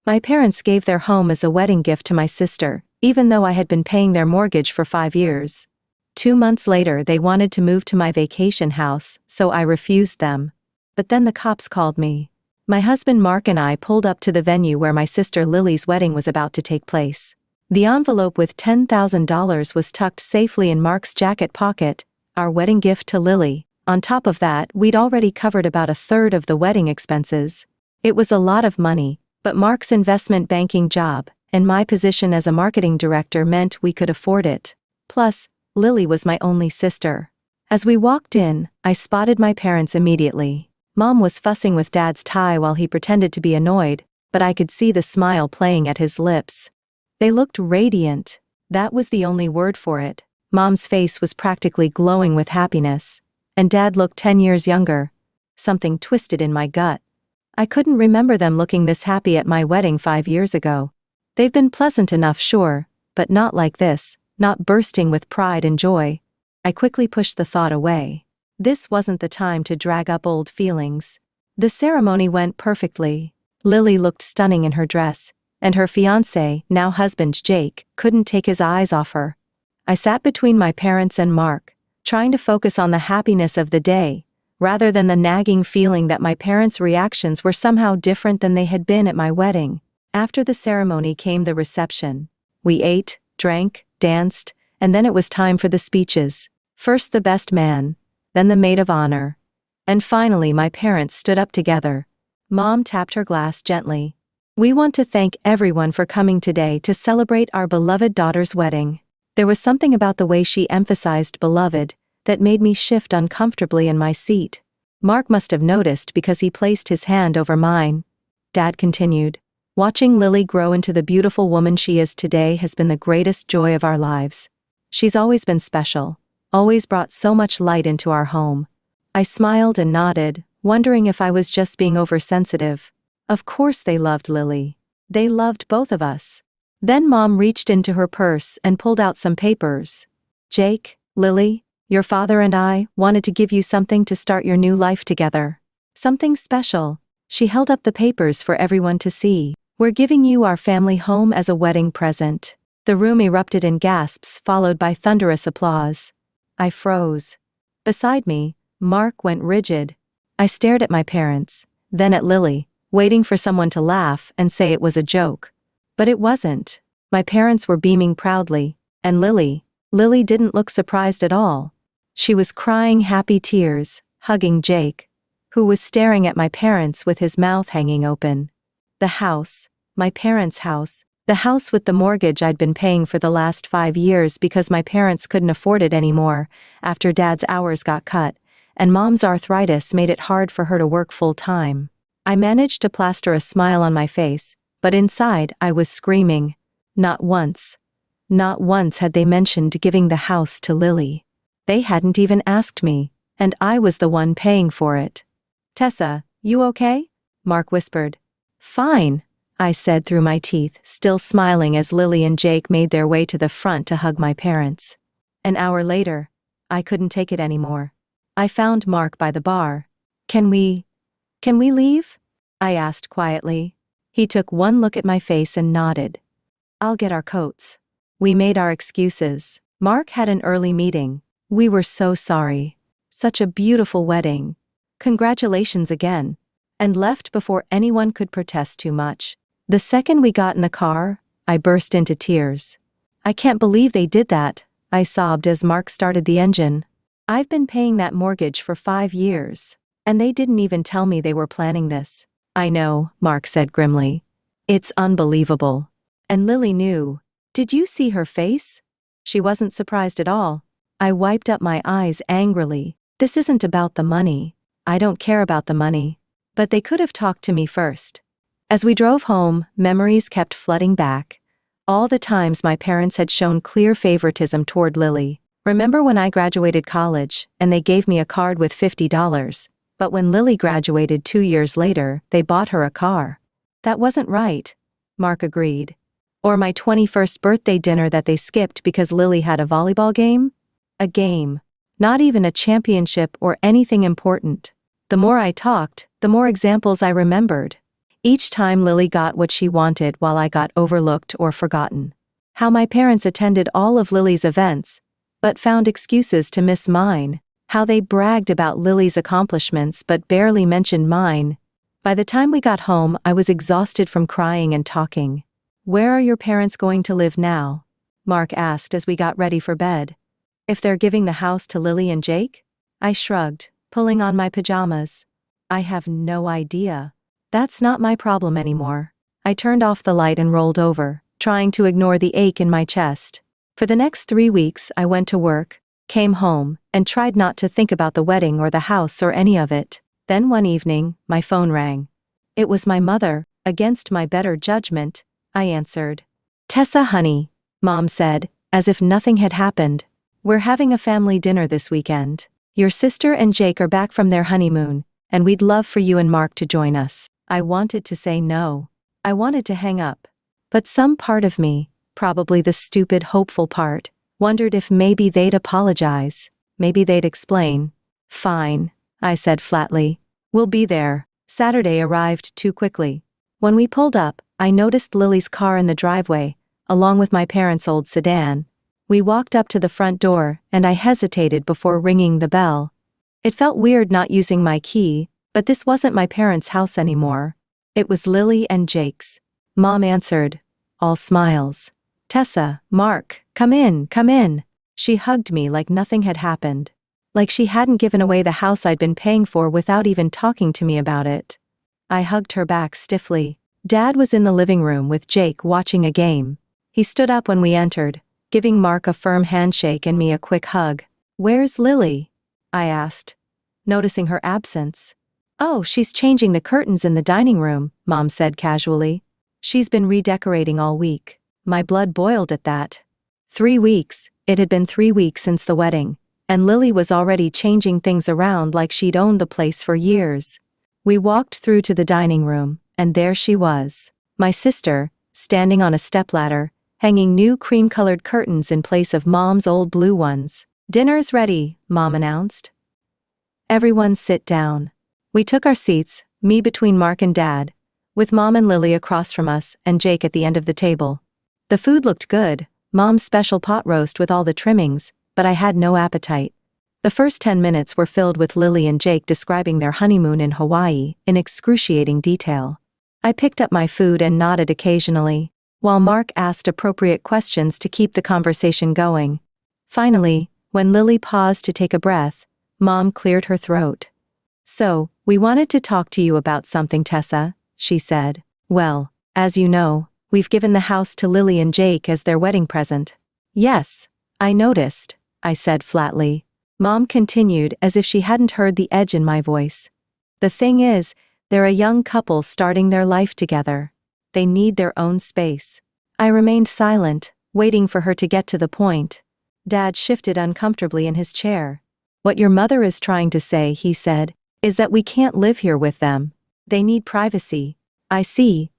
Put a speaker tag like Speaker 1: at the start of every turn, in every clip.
Speaker 1: My parents gave their home as a wedding gift to my sister, even though I had been paying their mortgage for 5 years. 2 months later, they wanted to move to my vacation house, so I refused them. But then the cops called me. My husband Mark and I pulled up to the venue where my sister Lily's wedding was about to take place. The envelope with $10,000 was tucked safely in Mark's jacket pocket, our wedding gift to Lily. On top of that, we'd already covered about a third of the wedding expenses. It was a lot of money, but Mark's investment banking job and my position as a marketing director meant we could afford it. Plus, Lily was my only sister. As we walked in, I spotted my parents immediately. Mom was fussing with Dad's tie while he pretended to be annoyed, but I could see the smile playing at his lips. They looked radiant. That was the only word for it. Mom's face was practically glowing with happiness. And Dad looked 10 years younger. Something twisted in my gut. I couldn't remember them looking this happy at my wedding 5 years ago. They've been pleasant enough, sure, but not like this, not bursting with pride and joy. I quickly pushed the thought away. This wasn't the time to drag up old feelings. The ceremony went perfectly. Lily looked stunning in her dress, and her fiancé, now husband Jake, couldn't take his eyes off her. I sat between my parents and Mark, trying to focus on the happiness of the day, rather than the nagging feeling that my parents' reactions were somehow different than they had been at my wedding. After the ceremony came the reception. We ate, drank, danced, and then it was time for the speeches. First the best man, then the maid of honor. And finally my parents stood up together. Mom tapped her glass gently. "We want to thank everyone for coming today to celebrate our beloved daughter's wedding." There was something about the way she emphasized beloved that made me shift uncomfortably in my seat. Mark must have noticed because he placed his hand over mine. Dad continued. "Watching Lily grow into the beautiful woman she is today has been the greatest joy of our lives. She's always been special, always brought so much light into our home." I smiled and nodded, wondering if I was just being oversensitive. Of course they loved Lily. They loved both of us. Then Mom reached into her purse and pulled out some papers. "Jake, Lily, your father and I wanted to give you something to start your new life together. Something special." She held up the papers for everyone to see. "We're giving you our family home as a wedding present." The room erupted in gasps followed by thunderous applause. I froze. Beside me, Mark went rigid. I stared at my parents, then at Lily, waiting for someone to laugh and say it was a joke. But it wasn't. My parents were beaming proudly, and Lily didn't look surprised at all. She was crying happy tears, hugging Jake, who was staring at my parents with his mouth hanging open. The house, my parents' house, the house with the mortgage I'd been paying for the last 5 years because my parents couldn't afford it anymore after Dad's hours got cut, and Mom's arthritis made it hard for her to work full-time. I managed to plaster a smile on my face, but inside I was screaming. Not once had they mentioned giving the house to Lily. They hadn't even asked me, and I was the one paying for it. "Tessa, you okay?" Mark whispered. "Fine," I said through my teeth, still smiling as Lily and Jake made their way to the front to hug my parents. An hour later, I couldn't take it anymore. I found Mark by the bar. Can we leave?" I asked quietly. He took one look at my face and nodded. "I'll get our coats." We made our excuses. Mark had an early meeting. We were so sorry. Such a beautiful wedding. Congratulations again. And left before anyone could protest too much. The second we got in the car, I burst into tears. "I can't believe they did that," I sobbed as Mark started the engine. "I've been paying that mortgage for 5 years. And they didn't even tell me they were planning this." "I know," Mark said grimly. "It's unbelievable." And Lily knew. Did you see her face? She wasn't surprised at all. I wiped up my eyes angrily. This isn't about the money. I don't care about the money. But they could have talked to me first. As we drove home, memories kept flooding back. All the times my parents had shown clear favoritism toward Lily. Remember when I graduated college, and they gave me a card with $50, but when Lily graduated 2 years later, they bought her a car. That wasn't right, Mark agreed. Or my 21st birthday dinner that they skipped because Lily had a volleyball game? A game. Not even a championship or anything important. The more I talked, the more examples I remembered. Each time Lily got what she wanted while I got overlooked or forgotten. How my parents attended all of Lily's events, but found excuses to miss mine. How they bragged about Lily's accomplishments but barely mentioned mine. By the time we got home, I was exhausted from crying and talking. "Where are your parents going to live now?" Mark asked as we got ready for bed. "If they're giving the house to Lily and Jake?" I shrugged, pulling on my pajamas. "I have no idea. That's not my problem anymore." I turned off the light and rolled over, trying to ignore the ache in my chest. For the next 3 weeks, I went to work, came home, and tried not to think about the wedding or the house or any of it. Then one evening, my phone rang. It was my mother. Against my better judgment, I answered. "Tessa, honey," Mom said, as if nothing had happened. "We're having a family dinner this weekend. Your sister and Jake are back from their honeymoon, and we'd love for you and Mark to join us." I wanted to say no. I wanted to hang up. But some part of me, probably the stupid, hopeful part, wondered if maybe they'd apologize. Maybe they'd explain. "Fine," I said flatly. "We'll be there." Saturday arrived too quickly. When we pulled up, I noticed Lily's car in the driveway, along with my parents' old sedan. We walked up to the front door, and I hesitated before ringing the bell. It felt weird not using my key, but this wasn't my parents' house anymore. It was Lily and Jake's. Mom answered, all smiles. "Tessa, Mark, come in, come in." She hugged me like nothing had happened. Like she hadn't given away the house I'd been paying for without even talking to me about it. I hugged her back stiffly. Dad was in the living room with Jake watching a game. He stood up when we entered, giving Mark a firm handshake and me a quick hug. "Where's Lily?" I asked, noticing her absence. "Oh, she's changing the curtains in the dining room," Mom said casually. "She's been redecorating all week." My blood boiled at that. 3 weeks, it had been 3 weeks since the wedding, and Lily was already changing things around like she'd owned the place for years. We walked through to the dining room, and there she was, my sister, standing on a stepladder, hanging new cream-colored curtains in place of Mom's old blue ones. "Dinner's ready," Mom announced. "Everyone sit down." We took our seats, me between Mark and Dad, with Mom and Lily across from us and Jake at the end of the table. The food looked good, Mom's special pot roast with all the trimmings, but I had no appetite. The first 10 minutes were filled with Lily and Jake describing their honeymoon in Hawaii in excruciating detail. I picked up my food and nodded occasionally, while Mark asked appropriate questions to keep the conversation going. Finally, when Lily paused to take a breath, Mom cleared her throat. "So, we wanted to talk to you about something, Tessa," she said. "Well, as you know, we've given the house to Lily and Jake as their wedding present." "Yes, I noticed," I said flatly. Mom continued as if she hadn't heard the edge in my voice. "The thing is, they're a young couple starting their life together. They need their own space." I remained silent, waiting for her to get to the point. Dad shifted uncomfortably in his chair. "What your mother is trying to say," he said, "is that we can't live here with them. They need privacy." "I see,"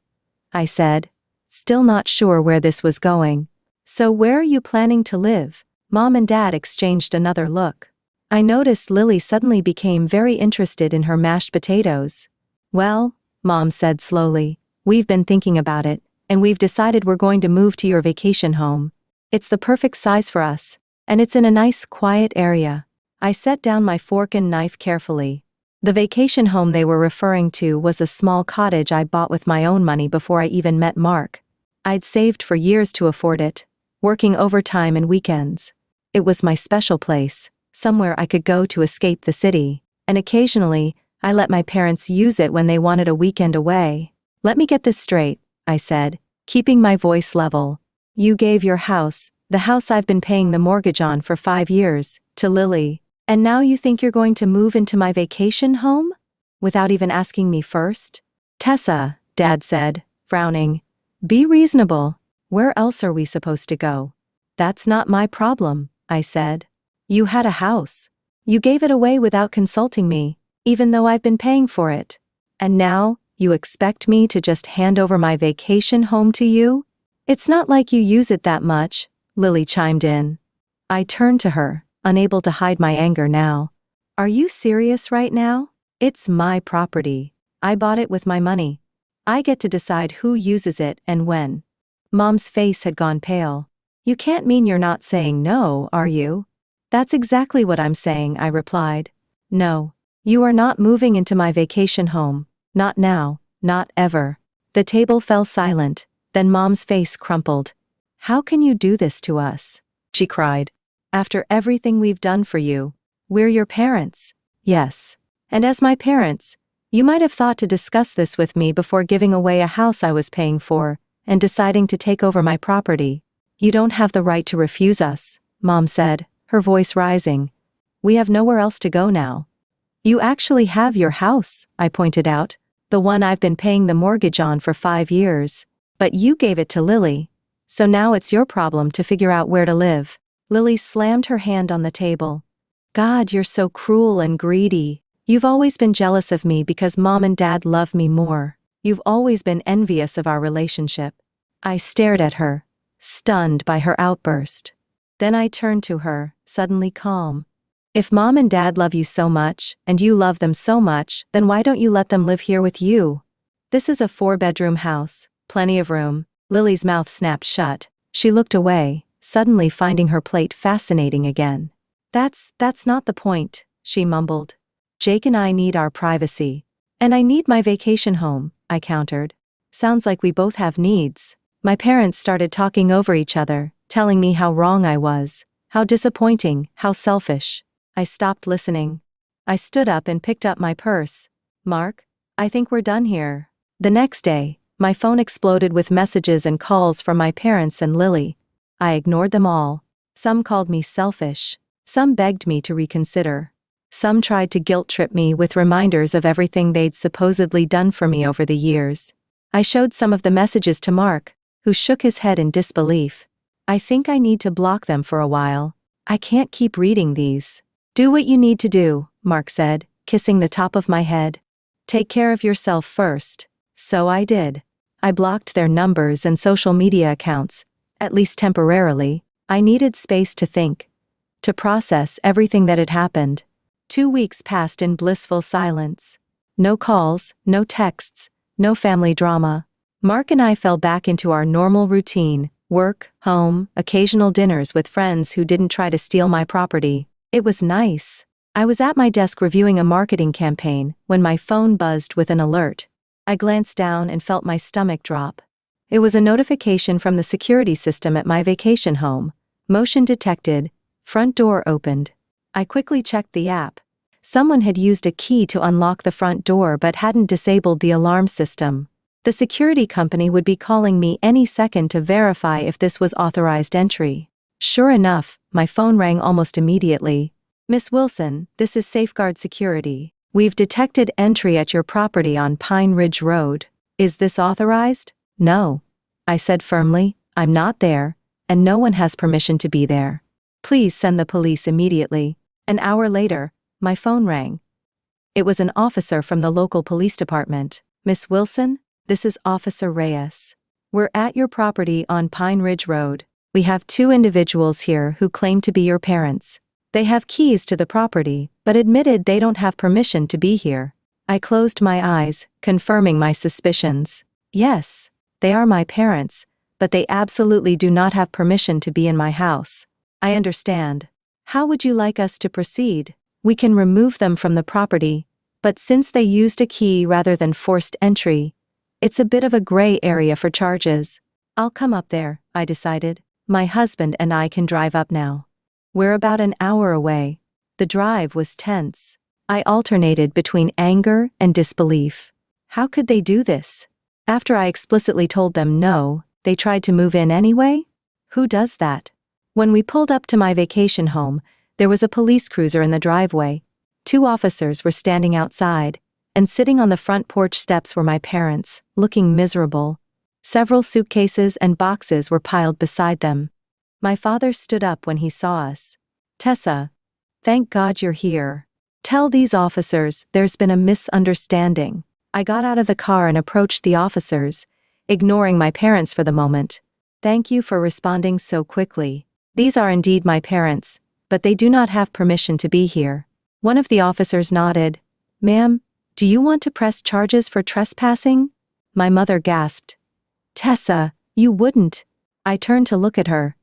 Speaker 1: I said, still not sure where this was going. "So where are you planning to live?" Mom and Dad exchanged another look. I noticed Lily suddenly became very interested in her mashed potatoes. "Well," Mom said slowly, "we've been thinking about it, and we've decided we're going to move to your vacation home. It's the perfect size for us, and it's in a nice, quiet area." I set down my fork and knife carefully. The vacation home they were referring to was a small cottage I bought with my own money before I even met Mark. I'd saved for years to afford it, working overtime and weekends. It was my special place, somewhere I could go to escape the city, and occasionally, I let my parents use it when they wanted a weekend away. "Let me get this straight," I said, keeping my voice level. "You gave your house, the house I've been paying the mortgage on for 5 years, to Lily, and now you think you're going to move into my vacation home? Without even asking me first?" "Tessa," Dad said, frowning. "Be reasonable. Where else are we supposed to go?" "That's not my problem," I said. "You had a house. You gave it away without consulting me, even though I've been paying for it. And now, you expect me to just hand over my vacation home to you? It's not like you use it that much," Lily chimed in. I turned to her, unable to hide my anger now. "Are you serious right now? It's my property. I bought it with my money." I get to decide who uses it and when. Mom's face had gone pale. You can't mean you're not saying no, are you? That's exactly what I'm saying, I replied. No. You are not moving into my vacation home. Not now, not ever. The table fell silent, then Mom's face crumpled. How can you do this to us? She cried. After everything we've done for you. We're your parents. Yes. And as my parents, you might have thought to discuss this with me before giving away a house I was paying for, and deciding to take over my property. You don't have the right to refuse us, Mom said, her voice rising. We have nowhere else to go now. You actually have your house, I pointed out, the one I've been paying the mortgage on for 5 years. But you gave it to Lily. So now it's your problem to figure out where to live. Lily slammed her hand on the table. God, you're so cruel and greedy. You've always been jealous of me because Mom and Dad love me more. You've always been envious of our relationship. I stared at her, stunned by her outburst. Then I turned to her, suddenly calm. If Mom and Dad love you so much, and you love them so much, then why don't you let them live here with you? This is a 4-bedroom house, plenty of room. Lily's mouth snapped shut. She looked away, suddenly finding her plate fascinating again. That's not the point, she mumbled. Jake and I need our privacy. And I need my vacation home, I countered. Sounds like we both have needs. My parents started talking over each other, telling me how wrong I was, how disappointing, how selfish. I stopped listening. I stood up and picked up my purse. Mark, I think we're done here. The next day, my phone exploded with messages and calls from my parents and Lily. I ignored them all. Some called me selfish. Some begged me to reconsider. Some tried to guilt-trip me with reminders of everything they'd supposedly done for me over the years. I showed some of the messages to Mark, who shook his head in disbelief. I think I need to block them for a while. I can't keep reading these. Do what you need to do, Mark said, kissing the top of my head. Take care of yourself first. So I did. I blocked their numbers and social media accounts, at least temporarily. I needed space to think, to process everything that had happened. 2 weeks passed in blissful silence. No calls, no texts, no family drama. Mark and I fell back into our normal routine, work, home, occasional dinners with friends who didn't try to steal my property. It was nice. I was at my desk reviewing a marketing campaign when my phone buzzed with an alert. I glanced down and felt my stomach drop. It was a notification from the security system at my vacation home. Motion detected. Front door opened. I quickly checked the app. Someone had used a key to unlock the front door but hadn't disabled the alarm system. The security company would be calling me any second to verify if this was authorized entry. Sure enough, my phone rang almost immediately. Miss Wilson, this is Safeguard Security. We've detected entry at your property on Pine Ridge Road. Is this authorized? No. I said firmly, I'm not there, and no one has permission to be there. Please send the police immediately. An hour later, my phone rang. It was an officer from the local police department. Miss Wilson, this is Officer Reyes. We're at your property on Pine Ridge Road. We have 2 individuals here who claim to be your parents. They have keys to the property, but admitted they don't have permission to be here. I closed my eyes, confirming my suspicions. Yes, they are my parents, but they absolutely do not have permission to be in my house. I understand. How would you like us to proceed? We can remove them from the property, but since they used a key rather than forced entry, it's a bit of a gray area for charges. I'll come up there, I decided. My husband and I can drive up now. We're about an hour away. The drive was tense. I alternated between anger and disbelief. How could they do this? After I explicitly told them no, they tried to move in anyway? Who does that? When we pulled up to my vacation home, there was a police cruiser in the driveway. 2 officers were standing outside, and sitting on the front porch steps were my parents, looking miserable. Several suitcases and boxes were piled beside them. My father stood up when he saw us. Tessa, thank God you're here. Tell these officers there's been a misunderstanding. I got out of the car and approached the officers, ignoring my parents for the moment. Thank you for responding so quickly. These are indeed my parents, but they do not have permission to be here. One of the officers nodded. Ma'am, do you want to press charges for trespassing? My mother gasped. Tessa, you wouldn't. I turned to look at her.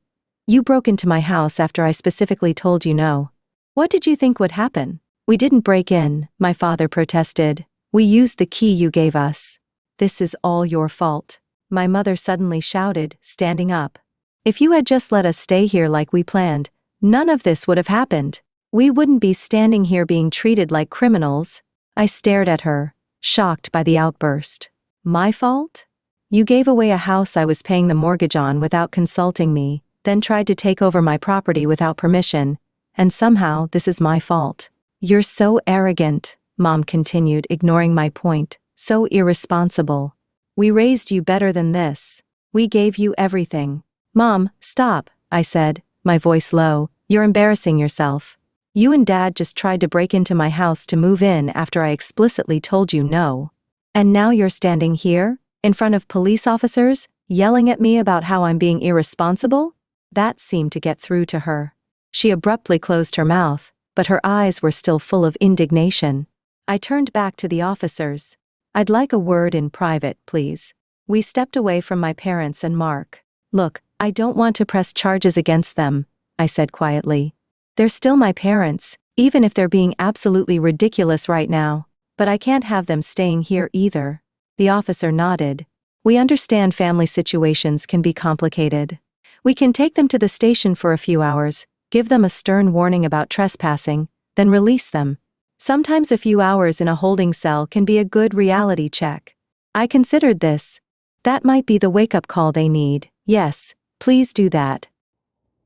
Speaker 1: You broke into my house after I specifically told you no. What did you think would happen? We didn't break in, my father protested. We used the key you gave us. This is all your fault. My mother suddenly shouted, standing up. If you had just let us stay here like we planned, none of this would have happened. We wouldn't be standing here being treated like criminals. I stared at her, shocked by the outburst. My fault? You gave away a house I was paying the mortgage on without consulting me, then tried to take over my property without permission, and somehow this is my fault. You're so arrogant, Mom continued, ignoring my point, so irresponsible. We raised you better than this. We gave you everything. Mom, stop, I said, my voice low. You're embarrassing yourself. You and Dad just tried to break into my house to move in after I explicitly told you no. And now you're standing here, in front of police officers, yelling at me about how I'm being irresponsible? That seemed to get through to her. She abruptly closed her mouth, but her eyes were still full of indignation. I turned back to the officers. I'd like a word in private, please. We stepped away from my parents and Mark. Look, I don't want to press charges against them, I said quietly. They're still my parents, even if they're being absolutely ridiculous right now. But I can't have them staying here either. The officer nodded. We understand family situations can be complicated. We can take them to the station for a few hours, give them a stern warning about trespassing, then release them. Sometimes a few hours in a holding cell can be a good reality check. I considered this. That might be the wake-up call they need. Yes, please do that.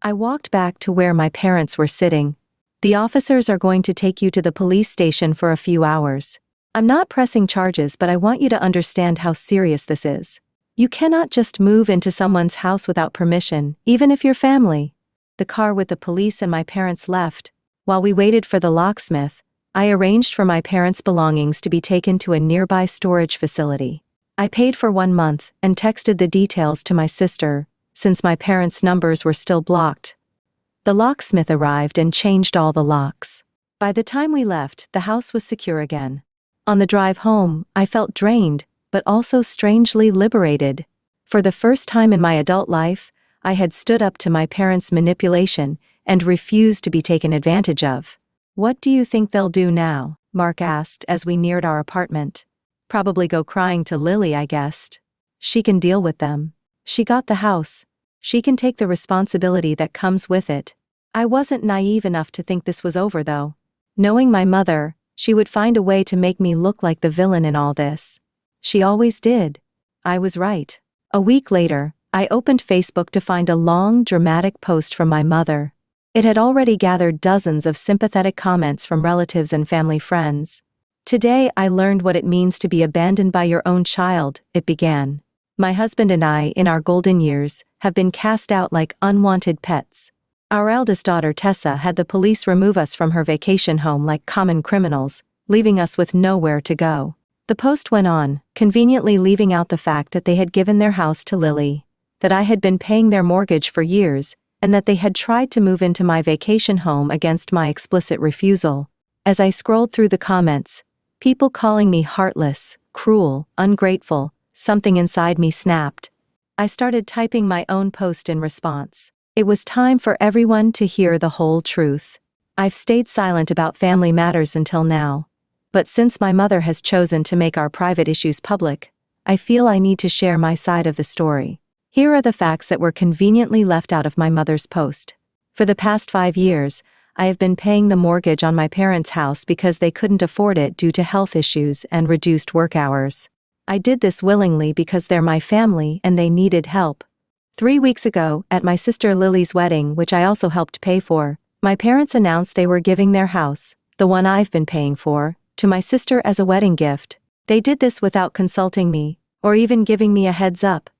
Speaker 1: I walked back to where my parents were sitting. The officers are going to take you to the police station for a few hours. I'm not pressing charges, but I want you to understand how serious this is. You cannot just move into someone's house without permission, even if you're family. The car with the police and my parents left. While we waited for the locksmith, I arranged for my parents' belongings to be taken to a nearby storage facility. I paid for 1 month and texted the details to my sister, since my parents' numbers were still blocked. The locksmith arrived and changed all the locks. By the time we left, the house was secure again. On the drive home, I felt drained, but also strangely liberated. For the first time in my adult life, I had stood up to my parents' manipulation and refused to be taken advantage of. What do you think they'll do now? Mark asked as we neared our apartment. Probably go crying to Lily, I guessed. She can deal with them. She got the house. She can take the responsibility that comes with it. I wasn't naive enough to think this was over, though. Knowing my mother, she would find a way to make me look like the villain in all this. She always did. I was right. A week later, I opened Facebook to find a long, dramatic post from my mother. It had already gathered dozens of sympathetic comments from relatives and family friends. Today I learned what it means to be abandoned by your own child, it began. My husband and I, in our golden years, have been cast out like unwanted pets. Our eldest daughter Tessa had the police remove us from her vacation home like common criminals, leaving us with nowhere to go. The post went on, conveniently leaving out the fact that they had given their house to Lily, that I had been paying their mortgage for years, and that they had tried to move into my vacation home against my explicit refusal. As I scrolled through the comments, people calling me heartless, cruel, ungrateful, something inside me snapped. I started typing my own post in response. It was time for everyone to hear the whole truth. I've stayed silent about family matters until now. But since my mother has chosen to make our private issues public, I feel I need to share my side of the story. Here are the facts that were conveniently left out of my mother's post. For the past 5 years, I have been paying the mortgage on my parents' house because they couldn't afford it due to health issues and reduced work hours. I did this willingly because they're my family and they needed help. 3 weeks ago, at my sister Lily's wedding, which I also helped pay for, my parents announced they were giving their house, the one I've been paying for, to my sister as a wedding gift. They did this without consulting me, or even giving me a heads up.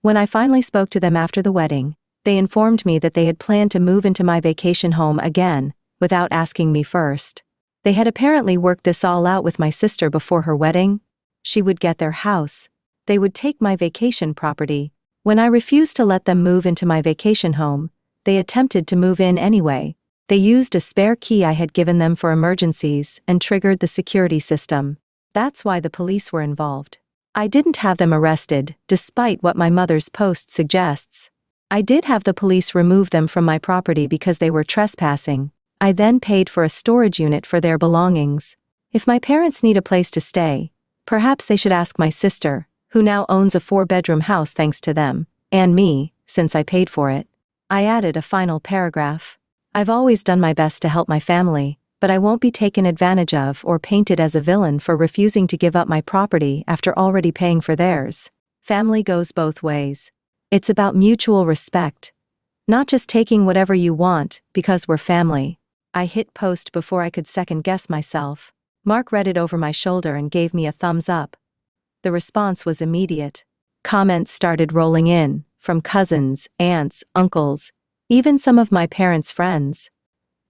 Speaker 1: When I finally spoke to them after the wedding, they informed me that they had planned to move into my vacation home again, without asking me first. They had apparently worked this all out with my sister before her wedding. She would get their house. They would take my vacation property. When I refused to let them move into my vacation home, they attempted to move in anyway. They used a spare key I had given them for emergencies and triggered the security system. That's why the police were involved. I didn't have them arrested, despite what my mother's post suggests. I did have the police remove them from my property because they were trespassing. I then paid for a storage unit for their belongings. If my parents need a place to stay, perhaps they should ask my sister, who now owns a 4-bedroom house thanks to them, and me, since I paid for it. I added a final paragraph. I've always done my best to help my family, but I won't be taken advantage of or painted as a villain for refusing to give up my property after already paying for theirs. Family goes both ways. It's about mutual respect. Not just taking whatever you want, because we're family. I hit post before I could second-guess myself. Mark read it over my shoulder and gave me a thumbs up. The response was immediate. Comments started rolling in, from cousins, aunts, uncles, even some of my parents' friends.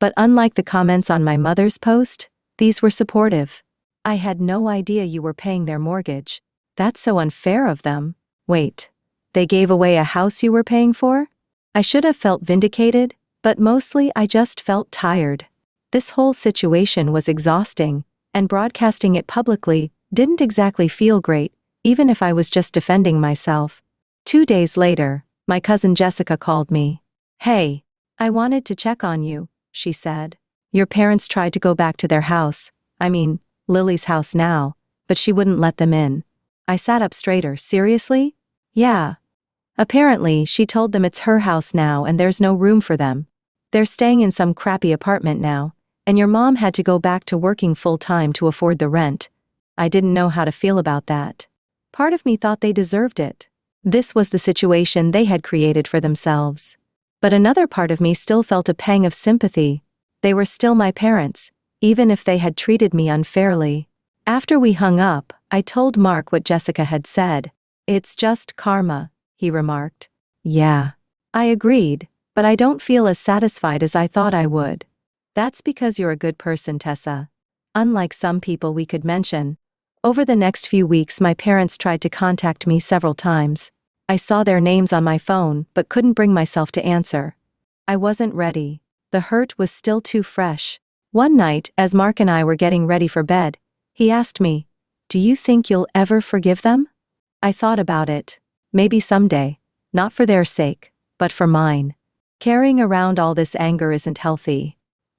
Speaker 1: But unlike the comments on my mother's post, these were supportive. I had no idea you were paying their mortgage. That's so unfair of them. Wait. They gave away a house you were paying for? I should have felt vindicated, but mostly I just felt tired. This whole situation was exhausting, and broadcasting it publicly didn't exactly feel great, even if I was just defending myself. 2 days later, my cousin Jessica called me. "Hey, I wanted to check on you," she said. "Your parents tried to go back to their house, Lily's house now, but she wouldn't let them in." I sat up straighter. "Seriously?" "Yeah. Apparently, she told them it's her house now and there's no room for them. They're staying in some crappy apartment now, and your mom had to go back to working full-time to afford the rent." I didn't know how to feel about that. Part of me thought they deserved it. This was the situation they had created for themselves. But another part of me still felt a pang of sympathy. They were still my parents, even if they had treated me unfairly. After we hung up, I told Mark what Jessica had said. "It's just karma," he remarked. "Yeah." I agreed, but I don't feel as satisfied as I thought I would. "That's because you're a good person, Tessa. Unlike some people we could mention." Over the next few weeks my parents tried to contact me several times. I saw their names on my phone but couldn't bring myself to answer. I wasn't ready. The hurt was still too fresh. One night, as Mark and I were getting ready for bed, he asked me, "Do you think you'll ever forgive them?" I thought about it. Maybe someday. Not for their sake, but for mine. Carrying around all this anger isn't healthy.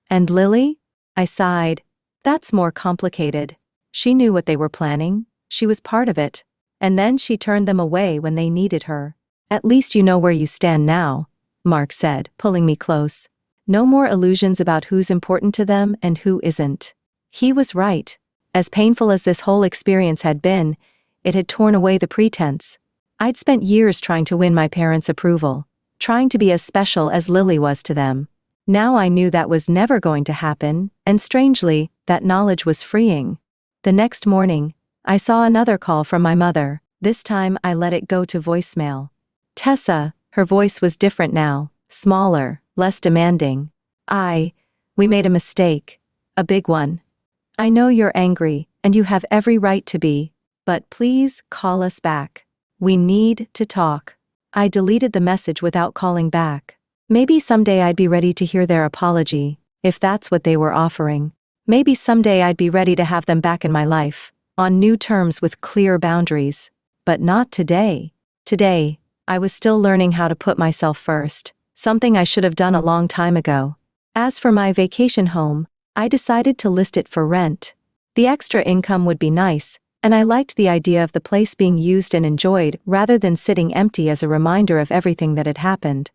Speaker 1: "And Lily?" I sighed. "That's more complicated. She knew what they were planning. She was part of it. And then she turned them away when they needed her." "At least you know where you stand now," Mark said, pulling me close. "No more illusions about who's important to them and who isn't." He was right. As painful as this whole experience had been, it had torn away the pretense. I'd spent years trying to win my parents' approval, trying to be as special as Lily was to them. Now I knew that was never going to happen, and strangely, that knowledge was freeing. The next morning, I saw another call from my mother. This time I let it go to voicemail. "Tessa," her voice was different now, smaller, less demanding. We made a mistake. A big one. I know you're angry, and you have every right to be, but please call us back. We need to talk." I deleted the message without calling back. Maybe someday I'd be ready to hear their apology, if that's what they were offering. Maybe someday I'd be ready to have them back in my life, on new terms with clear boundaries. But not today. Today, I was still learning how to put myself first, something I should have done a long time ago. As for my vacation home, I decided to list it for rent. The extra income would be nice, and I liked the idea of the place being used and enjoyed rather than sitting empty as a reminder of everything that had happened.